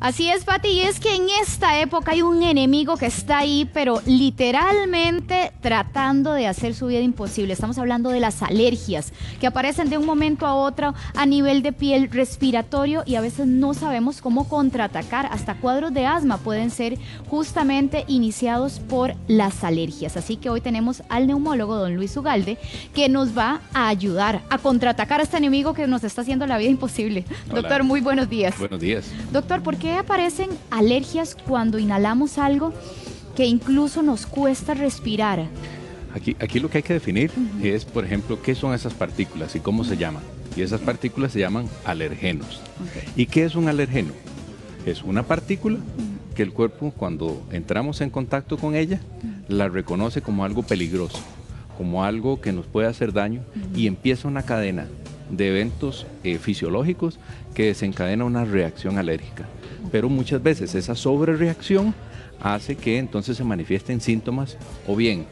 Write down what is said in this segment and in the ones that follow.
Así es, Pati, y es que en esta época hay un enemigo que está ahí, pero literalmente tratando de hacer su vida imposible. Estamos hablando de las alergias, que aparecen de un momento a otro a nivel de piel, respiratorio, y a veces no sabemos cómo contraatacar. Hasta cuadros de asma pueden ser justamente iniciados por las alergias. Así que hoy tenemos al neumólogo, don Luis Ugalde, que nos va a ayudar a contraatacar a este enemigo que nos está haciendo la vida imposible. Hola. Doctor, muy buenos días. Buenos días. Doctor, ¿por qué aparecen alergias cuando inhalamos algo que incluso nos cuesta respirar? Aquí lo que hay que definir es, por ejemplo, qué son esas partículas y cómo se llaman. Y esas partículas se llaman alergenos. ¿Y qué es un alergeno? Es una partícula que el cuerpo, cuando entramos en contacto con ella, la reconoce como algo peligroso, como algo que nos puede hacer daño, y empieza una cadena de eventos fisiológicos que desencadena una reacción alérgica. Pero muchas veces esa sobrereacción hace que entonces se manifiesten síntomas o bien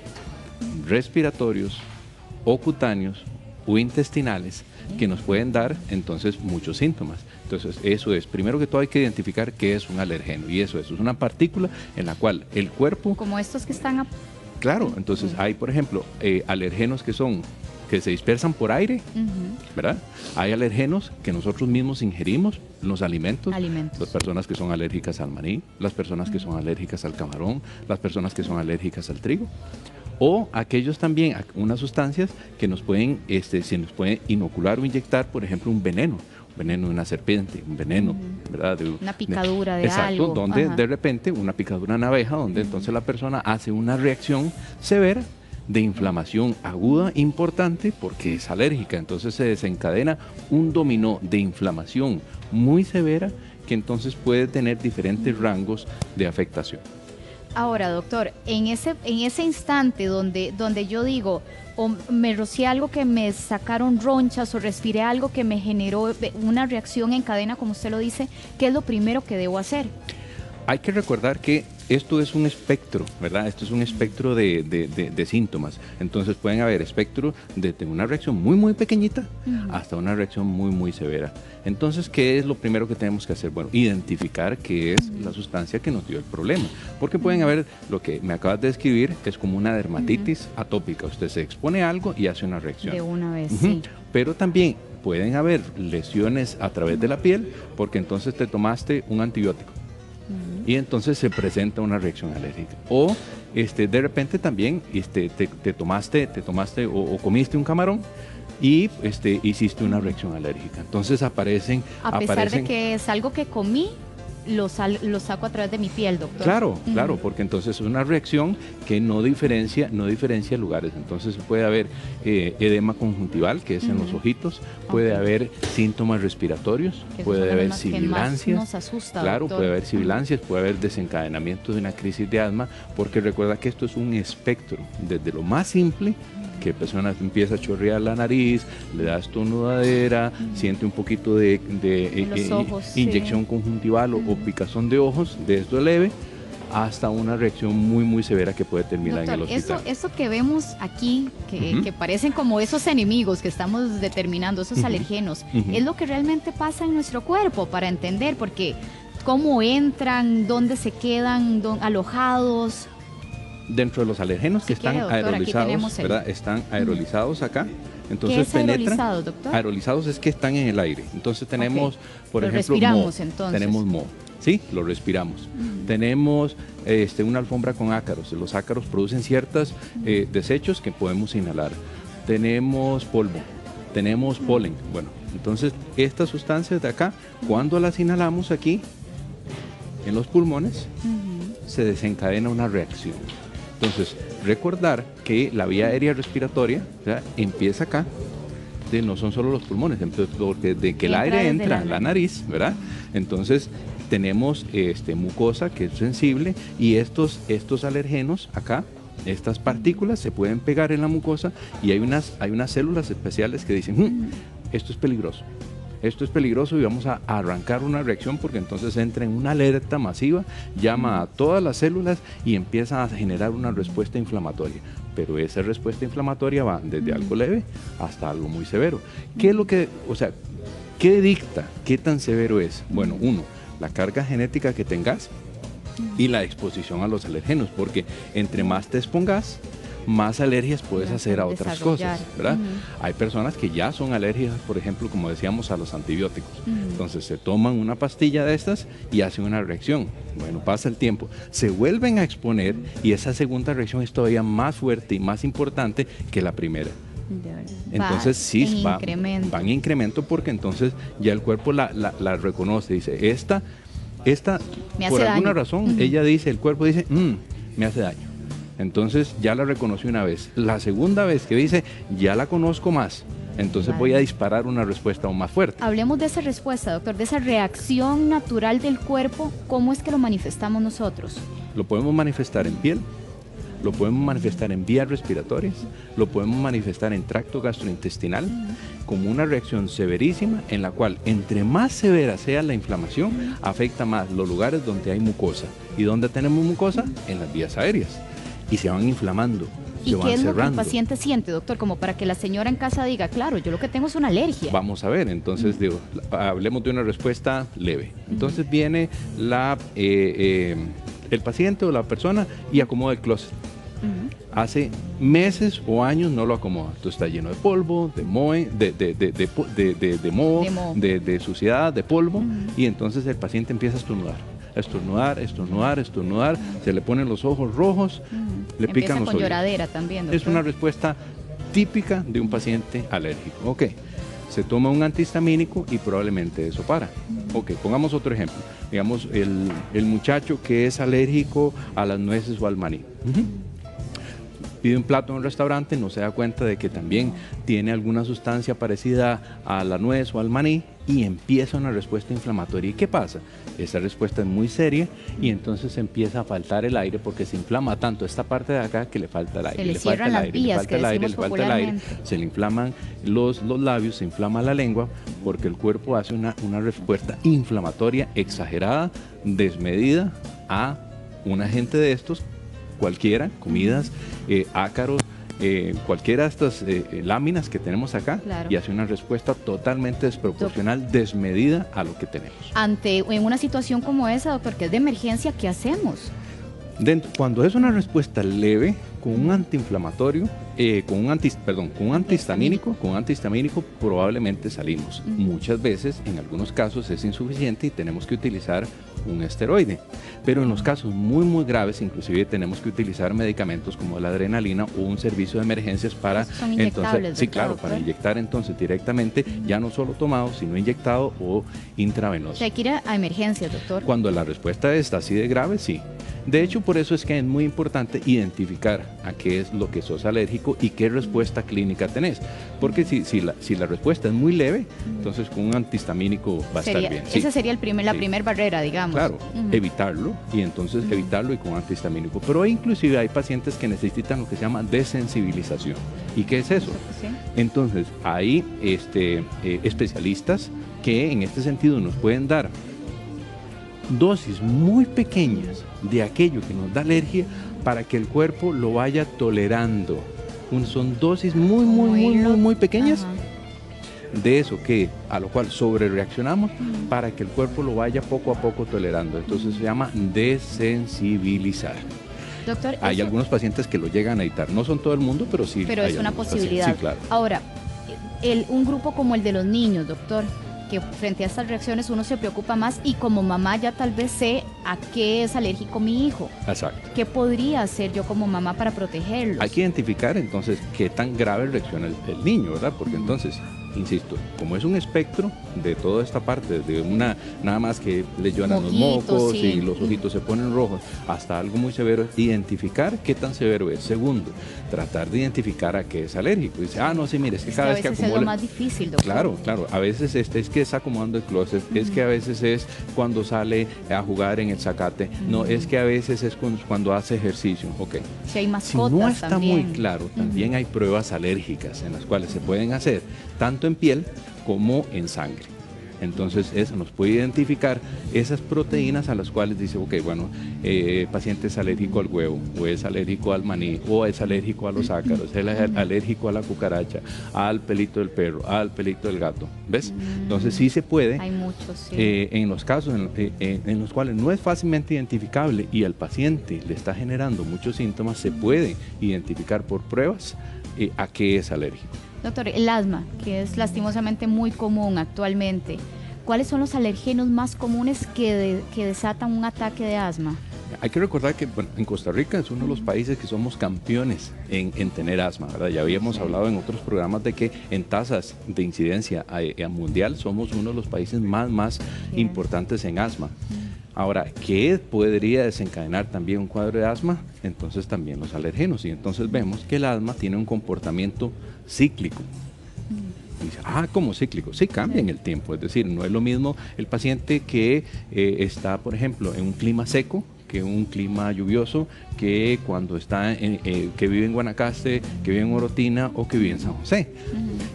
respiratorios o cutáneos o intestinales que nos pueden dar entonces muchos síntomas. Entonces eso es, primero que todo hay que identificar qué es un alergeno, y eso es una partícula en la cual el cuerpo... Como estos que están... Claro, entonces hay, por ejemplo, alergenos que se dispersan por aire, ¿verdad? Hay alergenos que nosotros mismos ingerimos en los alimentos. Las personas que son alérgicas al maní, las personas que son alérgicas al camarón, las personas que son alérgicas al trigo. O aquellos también, unas sustancias que nos pueden, se nos pueden inocular o inyectar, por ejemplo, un veneno de una serpiente, un veneno, ¿verdad? Una picadura de exacto, algo. Exacto, donde de repente una picadura de una abeja, donde entonces la persona hace una reacción severa de inflamación aguda importante porque es alérgica. Entonces se desencadena un dominó de inflamación muy severa que entonces puede tener diferentes rangos de afectación. Ahora, doctor, en ese instante donde yo digo, o me rocié algo que me sacaron ronchas o respiré algo que me generó una reacción en cadena, como usted lo dice, ¿qué es lo primero que debo hacer? Hay que recordar que esto es un espectro, ¿verdad? Esto es un espectro de síntomas. Entonces pueden haber espectro desde una reacción muy, muy pequeñita hasta una reacción muy, muy severa. Entonces, ¿qué es lo primero que tenemos que hacer? Bueno, identificar qué es la sustancia que nos dio el problema. Porque pueden haber, lo que me acabas de describir, es como una dermatitis atópica. Usted se expone a algo y hace una reacción. De una vez, sí. Pero también pueden haber lesiones a través de la piel porque entonces te tomaste un antibiótico. Y entonces se presenta una reacción alérgica. O de repente también te tomaste o comiste un camarón y hiciste una reacción alérgica. Entonces aparecen... A pesar de que es algo que comí, lo saco a través de mi piel, doctor. Claro, claro, porque entonces es una reacción que no diferencia lugares. Entonces puede haber edema conjuntival, que es en los ojitos, puede haber síntomas respiratorios, puede haber sibilancias. Nos asusta, claro, doctor. puede haber sibilancias, puede haber desencadenamiento de una crisis de asma, porque recuerda que esto es un espectro, desde lo más simple, que persona empieza a chorrear la nariz, le da estornudadera, siente un poquito de inyección conjuntival o picazón de ojos, de esto leve, hasta una reacción muy, muy severa que puede terminar en el hospital. Eso que vemos aquí, que parecen como esos enemigos que estamos determinando, esos alergenos, es lo que realmente pasa en nuestro cuerpo, para entender, porque cómo entran, dónde se quedan alojados. Dentro de los alergenos que están aerolizados, ¿verdad? Están aerolizados acá. Entonces ¿qué es aerolizado, doctor? Aerolizados es que están en el aire. Entonces tenemos, por ejemplo, respiramos, entonces. Tenemos moho. Sí, lo respiramos. Tenemos una alfombra con ácaros. Los ácaros producen ciertos desechos que podemos inhalar. Tenemos polvo, tenemos polen. Bueno, entonces estas sustancias de acá, cuando las inhalamos aquí, en los pulmones, se desencadena una reacción. Entonces, recordar que la vía aérea respiratoria, o sea, empieza acá, no son solo los pulmones, porque de que el aire entra en la nariz, ¿verdad? Entonces, tenemos mucosa que es sensible, y estos alergenos acá, estas partículas se pueden pegar en la mucosa, y hay unas células especiales que dicen, esto es peligroso. Esto es peligroso y vamos a arrancar una reacción, porque entonces entra en una alerta masiva, llama a todas las células y empieza a generar una respuesta inflamatoria. Pero esa respuesta inflamatoria va desde algo leve hasta algo muy severo. ¿Qué es lo que, qué dicta qué tan severo es? Bueno, uno, la carga genética que tengas y la exposición a los alérgenos, porque entre más te expongas, más alergias puedes hacer a otras cosas, ¿verdad? Hay personas que ya son alérgicas, por ejemplo, como decíamos, a los antibióticos. Entonces se toman una pastilla de estas y hacen una reacción. Bueno, pasa el tiempo, se vuelven a exponer y esa segunda reacción es todavía más fuerte y más importante que la primera. Entonces sí, va en incremento porque entonces ya el cuerpo la reconoce, dice, esta por alguna razón, ella dice, el cuerpo dice, me hace daño. Entonces ya la reconocí una vez. La segunda vez que dice, ya la conozco más. Entonces voy a disparar una respuesta aún más fuerte. Hablemos de esa respuesta, doctor, de esa reacción natural del cuerpo. ¿Cómo es que lo manifestamos nosotros? Lo podemos manifestar en piel, lo podemos manifestar en vías respiratorias, lo podemos manifestar en tracto gastrointestinal, como una reacción severísima en la cual entre más severa sea la inflamación, afecta más los lugares donde hay mucosa. ¿Y dónde tenemos mucosa? En las vías aéreas. Y se van inflamando, ¿Y qué es lo que el paciente siente, doctor? Como para que la señora en casa diga, claro, yo lo que tengo es una alergia. Vamos a ver, entonces hablemos de una respuesta leve. Entonces viene el paciente o la persona y acomoda el closet. Hace meses o años no lo acomoda. Entonces está lleno de polvo, de moho, de suciedad, de polvo, y entonces el paciente empieza a estornudar, se le ponen los ojos rojos, le pican los oídos. Lloradera también, doctor. Es una respuesta típica de un paciente alérgico. Ok, se toma un antihistamínico y probablemente eso para. Ok, pongamos otro ejemplo. Digamos, el muchacho que es alérgico a las nueces o al maní. Pide un plato en un restaurante, no se da cuenta de que también tiene alguna sustancia parecida a la nuez o al maní y empieza una respuesta inflamatoria. ¿Y qué pasa? Esa respuesta es muy seria y entonces empieza a faltar el aire porque se inflama tanto esta parte de acá que le falta el aire. Se le cierran las vías, que decimos popularmente. Se le inflaman los labios, se inflama la lengua porque el cuerpo hace una respuesta inflamatoria exagerada, desmedida a un agente de estos, cualquiera, comidas, ácaros, cualquiera de estas láminas que tenemos acá, y hace una respuesta totalmente desproporcional, desmedida a lo que tenemos. En una situación como esa, doctor, que es de emergencia, ¿qué hacemos? Cuando es una respuesta leve, con un antiinflamatorio, con un antihistamínico, probablemente salimos. Muchas veces, en algunos casos, es insuficiente y tenemos que utilizar un esteroide. Pero en los casos muy, muy graves, inclusive tenemos que utilizar medicamentos como la adrenalina o un servicio de emergencias para... Son inyectables, sí, claro, para inyectar entonces directamente, ya no solo tomado, sino inyectado o intravenoso. O sea, hay que ir a emergencias, doctor. Cuando la respuesta está así de grave, sí. De hecho, por eso es que es muy importante identificar a qué es lo que sos alérgico y qué respuesta clínica tenés. Porque si la respuesta es muy leve, entonces con un antihistamínico va a estar bien. Esa sería la primera barrera, digamos. Claro, evitarlo y entonces evitarlo y con antihistamínico. Pero inclusive hay pacientes que necesitan lo que se llama desensibilización. ¿Y qué es eso? Sí. Entonces hay especialistas que en este sentido nos pueden dar dosis muy pequeñas de aquello que nos da alergia para que el cuerpo lo vaya tolerando. Son dosis muy pequeñas de eso a lo cual sobre reaccionamos para que el cuerpo lo vaya poco a poco tolerando. Entonces se llama desensibilizar. Doctor, hay algunos pacientes que lo llegan a necesitar, no son todo el mundo, pero sí. Pero es una posibilidad. Sí, claro. Ahora, un grupo como el de los niños, doctor, que frente a estas reacciones uno se preocupa más y como mamá ya tal vez sé a qué es alérgico mi hijo. Exacto. ¿Qué podría hacer yo como mamá para protegerlos? Hay que identificar entonces qué tan grave reacciona el niño, ¿verdad? Porque entonces, insisto, como es un espectro de toda esta parte, de nada más que le lloran los mocos y los ojitos se ponen rojos, hasta algo muy severo, identificar qué tan severo es. Segundo, tratar de identificar a qué es alérgico. Dice, no, sí, mire, es que cada vez que acumula... es lo más difícil, doctor. Claro, a veces es que está acomodando el closet, es que a veces es cuando sale a jugar en el zacate, no, es que a veces es cuando hace ejercicio. Ok. Si hay mascotas, si no está también muy claro, también hay pruebas alérgicas en las cuales se pueden hacer tanto en piel como en sangre. Entonces eso nos puede identificar esas proteínas a las cuales dice, ok, bueno, el paciente es alérgico al huevo, o es alérgico al maní, o es alérgico a los ácaros, es alérgico a la cucaracha, al pelito del perro, al pelito del gato, ¿ves? Entonces sí se puede. Hay muchos, sí. En los casos en los cuales no es fácilmente identificable y al paciente le está generando muchos síntomas, se puede identificar por pruebas a qué es alérgico. Doctor, el asma, que es lastimosamente muy común actualmente, ¿cuáles son los alergenos más comunes que desatan un ataque de asma? Hay que recordar que bueno, en Costa Rica es uno de los países que somos campeones en tener asma, ¿verdad? Ya habíamos hablado en otros programas de que en tasas de incidencia mundial somos uno de los países más importantes en asma. Ahora, ¿qué podría desencadenar también un cuadro de asma? Entonces también los alergenos, y entonces vemos que el asma tiene un comportamiento cíclico. Dice, ¿cómo cíclico? Sí, cambia en el tiempo, es decir, no es lo mismo el paciente que está, por ejemplo, en un clima seco, que un clima lluvioso, que cuando está que vive en Guanacaste, que vive en Orotina o que vive en San José.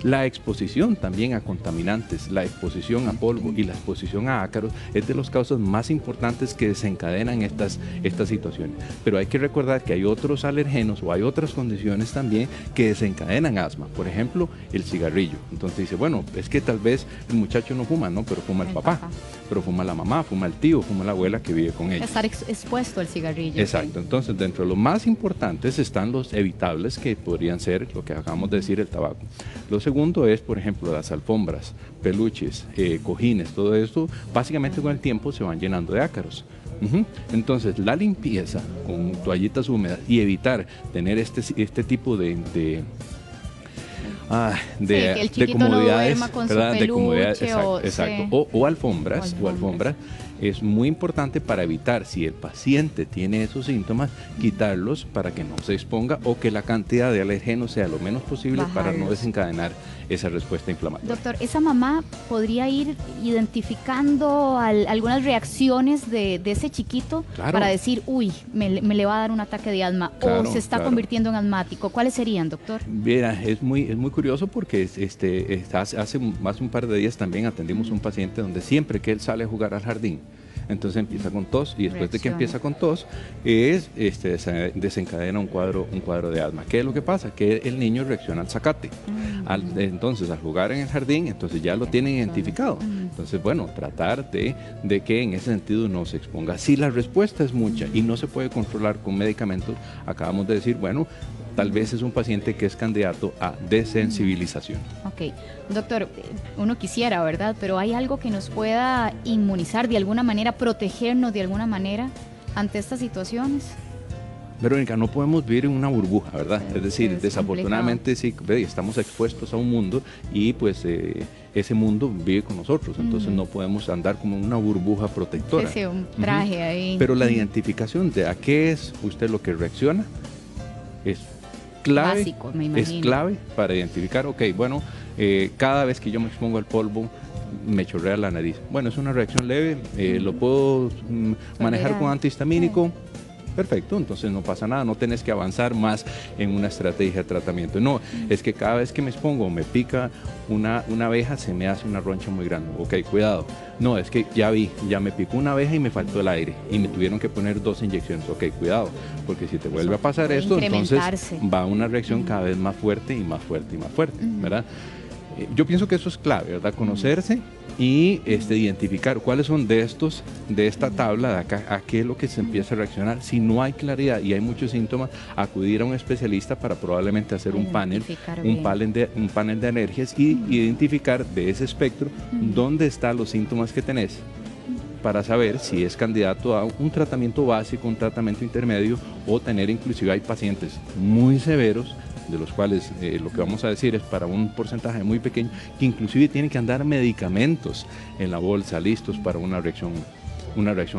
La exposición también a contaminantes, la exposición a polvo y la exposición a ácaros es de las causas más importantes que desencadenan estas situaciones. Pero hay que recordar que hay otros alergenos o hay otras condiciones también que desencadenan asma. Por ejemplo, el cigarrillo. Entonces dice, bueno, es que tal vez el muchacho no fuma, ¿no? Pero fuma el papá, pero fuma la mamá, fuma el tío, fuma la abuela que vive con ella. Estar expuesto al cigarrillo. Exacto. Sí. Entonces, dentro de los más importantes están los evitables, que podrían ser lo que acabamos de decir, el tabaco. Lo segundo es, por ejemplo, las alfombras, peluches, cojines, todo esto, básicamente con el tiempo se van llenando de ácaros. Entonces, la limpieza con toallitas húmedas y evitar tener este tipo de que el chiquito no duerma con su peluche, de comodidades, exacto. Sí. O alfombras, es muy importante para evitar, si el paciente tiene esos síntomas, quitarlos para que no se exponga o que la cantidad de alergenos sea lo menos posible para no desencadenar esa respuesta inflamatoria. Doctor, ¿esa mamá podría ir identificando algunas reacciones de ese chiquito para decir, uy, me le va a dar un ataque de asma o se está convirtiendo en asmático? ¿Cuáles serían, doctor? Mira, es muy curioso porque hace un par de días también atendimos un paciente donde siempre que él sale a jugar al jardín, entonces empieza con tos y después de que empieza con tos desencadena un cuadro de asma. ¿Qué es lo que pasa? Que el niño reacciona al zacate. Entonces al jugar en el jardín, entonces ya lo tienen identificado. Entonces bueno, tratar de que en ese sentido no se exponga. Si la respuesta es mucha y no se puede controlar con medicamentos, acabamos de decir, bueno, tal vez es un paciente que es candidato a desensibilización. Ok, doctor, uno quisiera, ¿verdad? Pero ¿hay algo que nos pueda inmunizar de alguna manera, protegernos de alguna manera ante estas situaciones? Verónica, no podemos vivir en una burbuja, ¿verdad? Es decir, desafortunadamente sí, estamos expuestos a un mundo y pues ese mundo vive con nosotros, entonces no podemos andar como en una burbuja protectora. Sí, un traje ahí. Pero la identificación de a qué es usted lo que reacciona es clave, básico, me imagino. Es clave para identificar, ok, bueno, cada vez que yo me expongo al polvo, me chorrea la nariz. Bueno, es una reacción leve, lo puedo manejar con antihistamínico. Perfecto, entonces no pasa nada, no tenés que avanzar más en una estrategia de tratamiento. No, es que cada vez que me expongo, me pica una abeja, se me hace una roncha muy grande. Ok, cuidado. No, es que ya me picó una abeja y me faltó el aire y me tuvieron que poner 2 inyecciones. Ok, cuidado, porque si te vuelve a pasar esto, entonces va una reacción cada vez más fuerte y más fuerte y más fuerte, ¿verdad? Yo pienso que eso es clave, ¿verdad? Conocerse y identificar cuáles son de esta tabla de acá, a qué es lo que se empieza a reaccionar. Si no hay claridad y hay muchos síntomas, acudir a un especialista para probablemente hacer un panel de alergias y identificar de ese espectro dónde están los síntomas que tenés, para saber si es candidato a un tratamiento básico, un tratamiento intermedio o tener, inclusive hay pacientes muy severos de los cuales lo que vamos a decir es para un porcentaje muy pequeño, que inclusive tienen que andar medicamentos en la bolsa listos para una reacción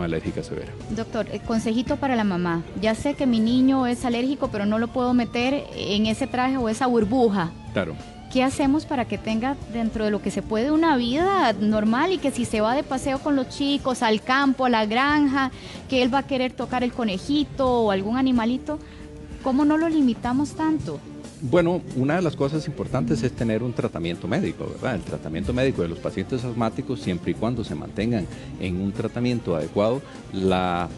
alérgica severa. Doctor, consejito para la mamá. Ya sé que mi niño es alérgico, pero no lo puedo meter en ese traje o esa burbuja. Claro. ¿Qué hacemos para que tenga dentro de lo que se puede una vida normal y que si se va de paseo con los chicos al campo, a la granja, que él va a querer tocar el conejito o algún animalito, ¿cómo no lo limitamos tanto? Bueno, una de las cosas importantes es tener un tratamiento médico, ¿verdad? El tratamiento médico de los pacientes asmáticos, siempre y cuando se mantengan en un tratamiento adecuado, la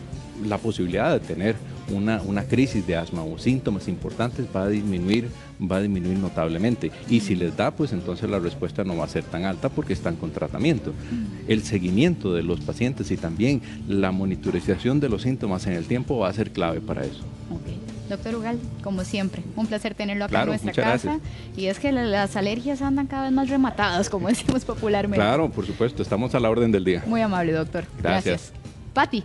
posibilidad de tener una crisis de asma o síntomas importantes va a disminuir notablemente. Y si les da, pues entonces la respuesta no va a ser tan alta porque están con tratamiento. El seguimiento de los pacientes y también la monitorización de los síntomas en el tiempo va a ser clave para eso. Okay. Doctor Ugalde, como siempre, un placer tenerlo acá Claro, en nuestra casa. gracias. Y es que las alergias andan cada vez más rematadas, como decimos popularmente. Claro, por supuesto, estamos a la orden del día. Muy amable, doctor. Gracias. Pati.